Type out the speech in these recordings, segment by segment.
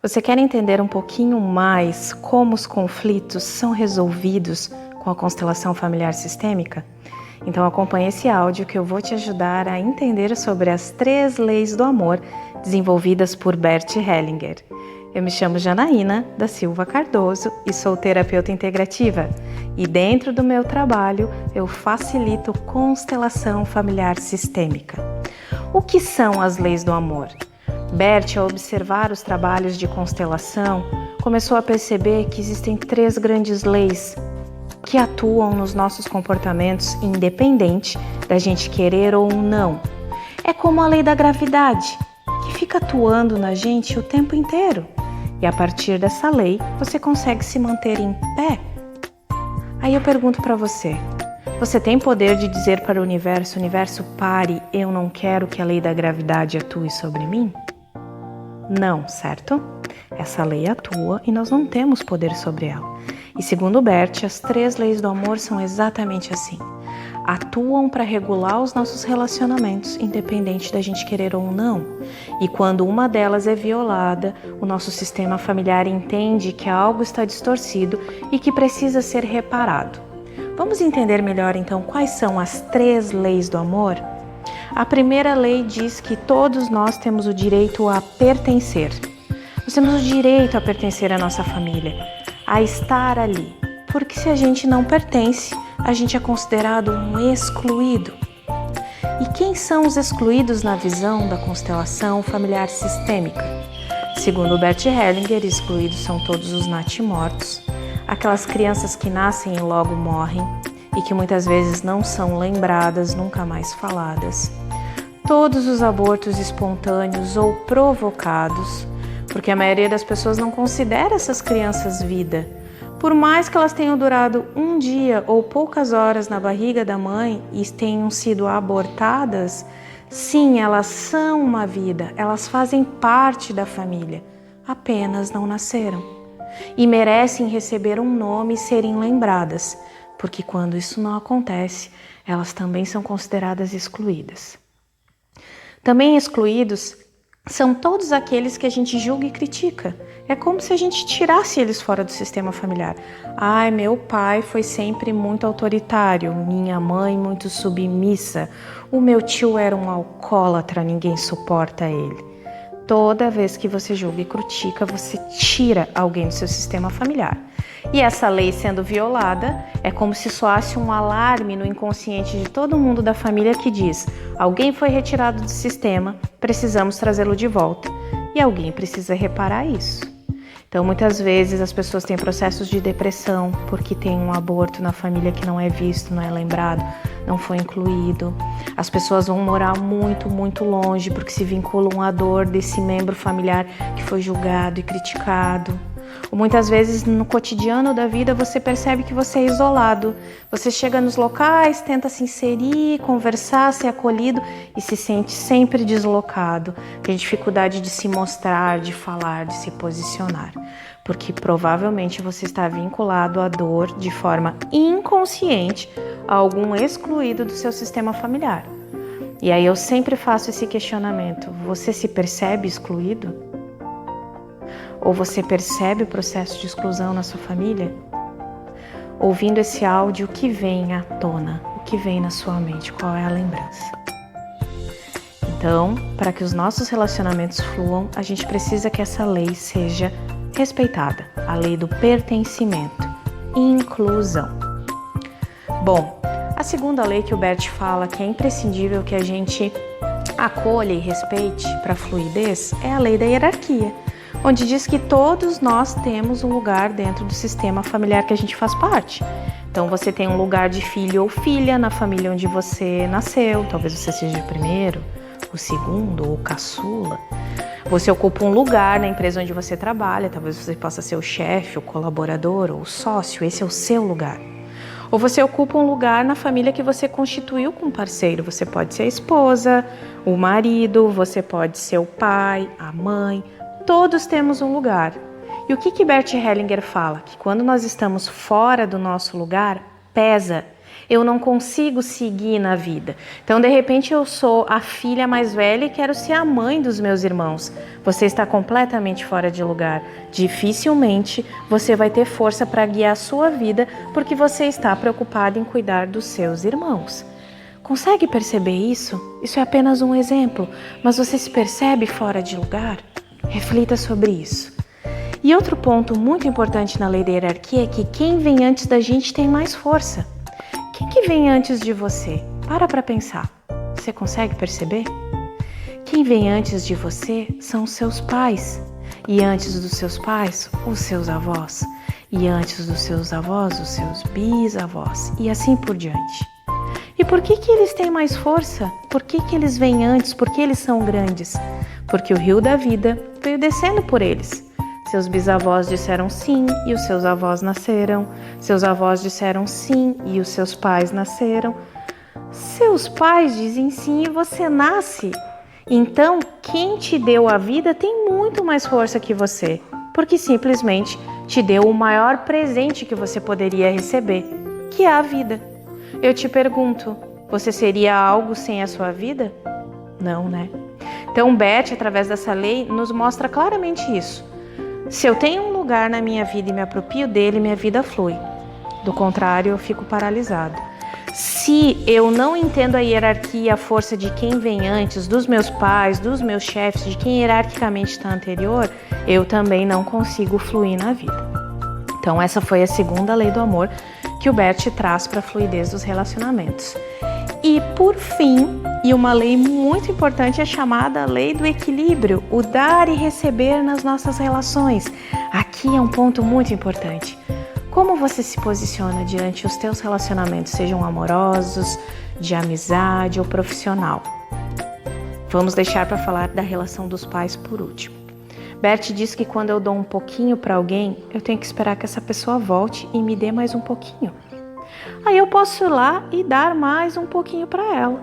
Você quer entender um pouquinho mais como os conflitos são resolvidos com a constelação familiar sistêmica? Então acompanhe esse áudio que eu vou te ajudar a entender sobre as 3 leis do amor desenvolvidas por Bert Hellinger. Eu me chamo Janaína da Silva Cardoso e sou terapeuta integrativa. E dentro do meu trabalho eu facilito constelação familiar sistêmica. O que são as leis do amor? Bert, ao observar os trabalhos de constelação, começou a perceber que existem 3 grandes leis que atuam nos nossos comportamentos independente da gente querer ou não. É como a lei da gravidade, que fica atuando na gente o tempo inteiro. E a partir dessa lei, você consegue se manter em pé. Aí eu pergunto para você, você tem poder de dizer para o universo, pare, eu não quero que a lei da gravidade atue sobre mim? Não, certo? Essa lei atua e nós não temos poder sobre ela. E segundo Bert, as 3 leis do amor são exatamente assim. Atuam para regular os nossos relacionamentos, independente da gente querer ou não. E quando uma delas é violada, o nosso sistema familiar entende que algo está distorcido e que precisa ser reparado. Vamos entender melhor então quais são as 3 leis do amor? A primeira lei diz que todos nós temos o direito a pertencer. Nós temos o direito a pertencer à nossa família, a estar ali. Porque se a gente não pertence, a gente é considerado um excluído. E quem são os excluídos na visão da constelação familiar sistêmica? Segundo Bert Hellinger, excluídos são todos os natimortos, aquelas crianças que nascem e logo morrem e que muitas vezes não são lembradas, nunca mais faladas. Todos os abortos espontâneos ou provocados, porque a maioria das pessoas não considera essas crianças vida. Por mais que elas tenham durado um dia ou poucas horas na barriga da mãe e tenham sido abortadas, sim, elas são uma vida, elas fazem parte da família, apenas não nasceram. E merecem receber um nome e serem lembradas, porque quando isso não acontece, elas também são consideradas excluídas. Também excluídos são todos aqueles que a gente julga e critica. É como se a gente tirasse eles fora do sistema familiar. Ai, meu pai foi sempre muito autoritário, minha mãe muito submissa, o meu tio era um alcoólatra, ninguém suporta ele. Toda vez que você julga e critica, você tira alguém do seu sistema familiar. E essa lei sendo violada, é como se soasse um alarme no inconsciente de todo mundo da família que diz: alguém foi retirado do sistema, precisamos trazê-lo de volta. E alguém precisa reparar isso. Então, muitas vezes as pessoas têm processos de depressão porque tem um aborto na família que não é visto, não é lembrado, não foi incluído. As pessoas vão morar muito, muito longe porque se vinculam à dor desse membro familiar que foi julgado e criticado. Ou muitas vezes no cotidiano da vida você percebe que você é isolado. Você chega nos locais, tenta se inserir, conversar, ser acolhido e se sente sempre deslocado. Tem dificuldade de se mostrar, de falar, de se posicionar. Porque provavelmente você está vinculado à dor de forma inconsciente a algum excluído do seu sistema familiar. E aí eu sempre faço esse questionamento: você se percebe excluído? Ou você percebe o processo de exclusão na sua família? Ouvindo esse áudio, o que vem à tona? O que vem na sua mente? Qual é a lembrança? Então, para que os nossos relacionamentos fluam, a gente precisa que essa lei seja respeitada. A lei do pertencimento, inclusão. Bom, a segunda lei que o Bert fala que é imprescindível que a gente acolha e respeite para a fluidez é a lei da hierarquia, onde diz que todos nós temos um lugar dentro do sistema familiar que a gente faz parte. Então você tem um lugar de filho ou filha na família onde você nasceu, talvez você seja o primeiro, o segundo ou o caçula. Você ocupa um lugar na empresa onde você trabalha, talvez você possa ser o chefe, o colaborador ou o sócio, esse é o seu lugar. Ou você ocupa um lugar na família que você constituiu com um parceiro. Você pode ser a esposa, o marido, você pode ser o pai, a mãe. Todos temos um lugar. E o que Bert Hellinger fala? Que quando nós estamos fora do nosso lugar, pesa. Eu não consigo seguir na vida. Então, de repente, eu sou a filha mais velha e quero ser a mãe dos meus irmãos. Você está completamente fora de lugar. Dificilmente você vai ter força para guiar a sua vida porque você está preocupado em cuidar dos seus irmãos. Consegue perceber isso? Isso é apenas um exemplo, mas você se percebe fora de lugar? Reflita sobre isso. E outro ponto muito importante na lei da hierarquia é que quem vem antes da gente tem mais força. Quem que vem antes de você? Para pensar. Você consegue perceber? Quem vem antes de você são os seus pais. E antes dos seus pais, os seus avós. E antes dos seus avós, os seus bisavós. E assim por diante. E por que eles têm mais força? Por que eles vêm antes? Por que eles são grandes? Porque o rio da vida veio descendo por eles. Seus bisavós disseram sim e os seus avós nasceram. Seus avós disseram sim e os seus pais nasceram. Seus pais dizem sim e você nasce. Então, quem te deu a vida tem muito mais força que você, porque simplesmente te deu o maior presente que você poderia receber, que é a vida. Eu te pergunto, você seria algo sem a sua vida? Não, né? Então, Bert, através dessa lei, nos mostra claramente isso. Se eu tenho um lugar na minha vida e me aproprio dele, minha vida flui. Do contrário, eu fico paralisado. Se eu não entendo a hierarquia, a força de quem vem antes, dos meus pais, dos meus chefes, de quem hierarquicamente está anterior, eu também não consigo fluir na vida. Então, essa foi a segunda lei do amor que o Bert traz para a fluidez dos relacionamentos. E, por fim, e uma lei muito importante é chamada lei do equilíbrio, o dar e receber nas nossas relações. Aqui é um ponto muito importante. Como você se posiciona diante os teus relacionamentos, sejam amorosos, de amizade ou profissional? Vamos deixar para falar da relação dos pais por último. Bert diz que quando eu dou um pouquinho para alguém, eu tenho que esperar que essa pessoa volte e me dê mais um pouquinho. Aí eu posso ir lá e dar mais um pouquinho para ela.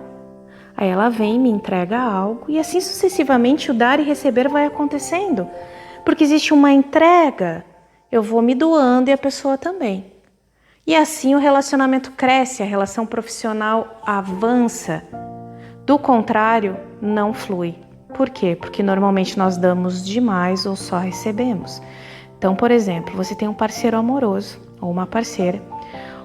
Aí ela vem e me entrega algo e assim sucessivamente o dar e receber vai acontecendo. Porque existe uma entrega, eu vou me doando e a pessoa também. E assim o relacionamento cresce, a relação profissional avança. Do contrário, não flui. Por quê? Porque normalmente nós damos demais ou só recebemos. Então, por exemplo, você tem um parceiro amoroso ou uma parceira,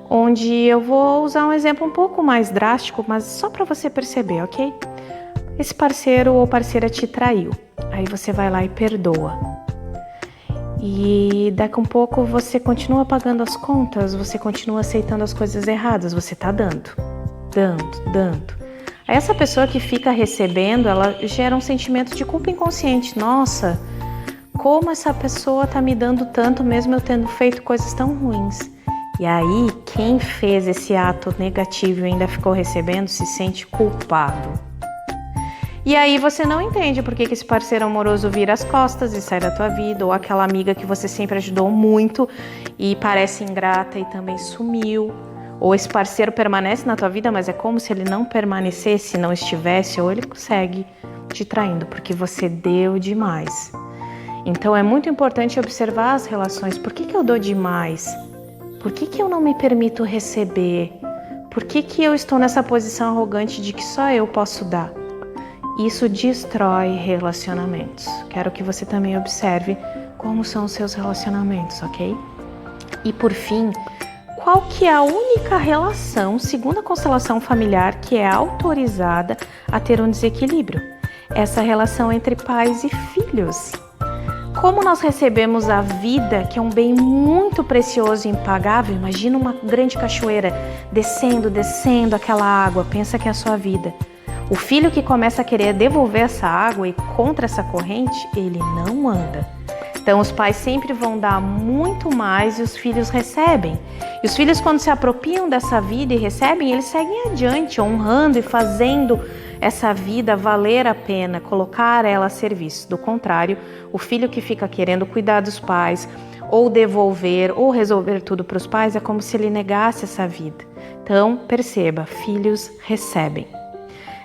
onde eu vou usar um exemplo um pouco mais drástico, mas só para você perceber, ok? Esse parceiro ou parceira te traiu. Aí você vai lá e perdoa. E daqui a um pouco você continua pagando as contas, você continua aceitando as coisas erradas, você tá dando. Aí essa pessoa que fica recebendo, ela gera um sentimento de culpa inconsciente. Nossa, como essa pessoa tá me dando tanto mesmo eu tendo feito coisas tão ruins. E aí, quem fez esse ato negativo e ainda ficou recebendo se sente culpado. E aí você não entende por que esse parceiro amoroso vira as costas e sai da tua vida, ou aquela amiga que você sempre ajudou muito e parece ingrata e também sumiu. Ou esse parceiro permanece na tua vida, mas é como se ele não permanecesse, não estivesse, ou ele segue te traindo, porque você deu demais. Então é muito importante observar as relações. Por que eu dou demais? Por que eu não me permito receber? Por que eu estou nessa posição arrogante de que só eu posso dar? Isso destrói relacionamentos. Quero que você também observe como são os seus relacionamentos, ok? E por fim, qual que é a única relação, segundo a constelação familiar, que é autorizada a ter um desequilíbrio? Essa relação entre pais e filhos. Como nós recebemos a vida, que é um bem muito precioso e impagável, imagina uma grande cachoeira descendo aquela água, pensa que é a sua vida. O filho que começa a querer devolver essa água e contra essa corrente, ele não anda. Então os pais sempre vão dar muito mais e os filhos recebem. E os filhos, quando se apropriam dessa vida e recebem, eles seguem adiante, honrando e fazendo essa vida valer a pena, colocar ela a serviço. Do contrário, o filho que fica querendo cuidar dos pais, ou devolver, ou resolver tudo para os pais, é como se ele negasse essa vida. Então, perceba, filhos recebem.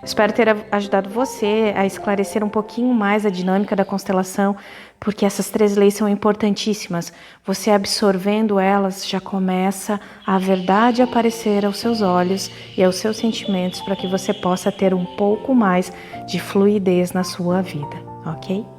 Espero ter ajudado você a esclarecer um pouquinho mais a dinâmica da constelação, porque essas 3 leis são importantíssimas. Você absorvendo elas, já começa a verdade aparecer aos seus olhos e aos seus sentimentos, para que você possa ter um pouco mais de fluidez na sua vida, ok?